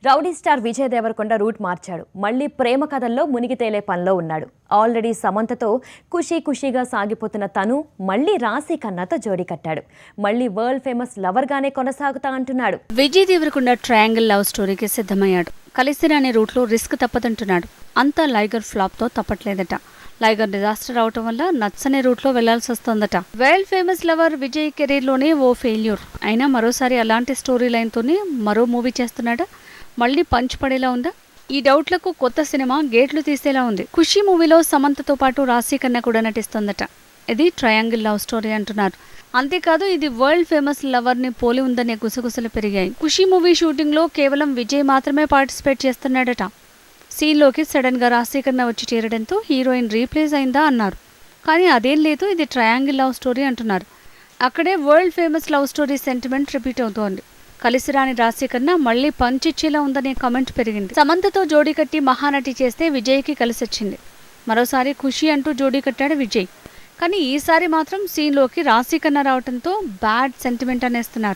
Rowdy star Vijay Devarakonda route మార్చాడు. మళ్ళీ ప్రేమ కథల్లో మునిగి తేలే పనిలో ఉన్నాడు. ఆల్రెడీ సమంతతో ఖుషీగా సాగిపోతున్న తను మళ్ళీ రాశి ఖన్నాతో జోడీ కట్టాడు. మళ్ళీ వరల్డ్ ఫేమస్ లవర్ గానే కొనసాగుతా అంటున్నాడు. విజయ్ దేవరకొండ ట్రయాంగిల్ లవ్ స్టోరీకి సిద్ధమయ్యాడు. కలిసిరాని రూట్లో రిస్క్ తప్పదంటున్నాడు. అంతా లైగర్ ఫ్లాప్ తో తప్పట్లేదట. లైగర్ డిజాస్టర్ అవటం వల్ల నచ్చని రూట్లో వెళ్లాల్సి వస్తోందట. World famous lover Vijay career లోనే ఓ ఫెయిల్యూర్ అయినా మరోసారి అలాంటి స్టోరీ లైన్ తోనే మరో మూవీ చేస్తున్నాడా? మళ్ళీ పంచ్ పడేలా ఉందా? ఈ డౌట్లకు కొత్త సినిమా గేట్లు తీసేలా ఉంది. ఖుషీ మూవీలో సమంతతో పాటు రాశి ఖన్నా కూడా నటిస్తోందట. ఇది ట్రయాంగిల్ లవ్ స్టోరీ అంటున్నారు. అంతేకాదు ఇది వరల్డ్ ఫేమస్ లవర్ ని పోలి ఉందనే గుసగుసలు పెరిగాయి. ఖుషీ మూవీ షూటింగ్ లో కేవలం విజయ్ మాత్రమే పార్టిసిపేట్ చేస్తున్నాడట. సీన్లోకి సడన్ గా రాశి ఖన్నా వచ్చి చేరడంతో హీరోయిన్ రీప్లేస్ అయిందా అన్నారు. కానీ అదేం లేదు, ఇది ట్రయాంగిల్ లవ్ స్టోరీ అంటున్నారు. అక్కడే world famous love story sentiment repeat అవుతోంది. కలిసిరాని రాశి ఖన్నా మళ్లీ పంచిచ్చేలా ఉందనే కామెంట్ పెరిగింది. సమంతతో జోడీ కట్టి మహానటి చేస్తే విజయ్కి కలిసొచ్చింది. మరోసారి ఖుషి అంటూ జోడీ కట్టాడు విజయ్. కానీ ఈసారి మాత్రం సీన్లోకి రాశి ఖన్నా రావడంతో బ్యాడ్ సెంటిమెంట్ అనేస్తున్నారు.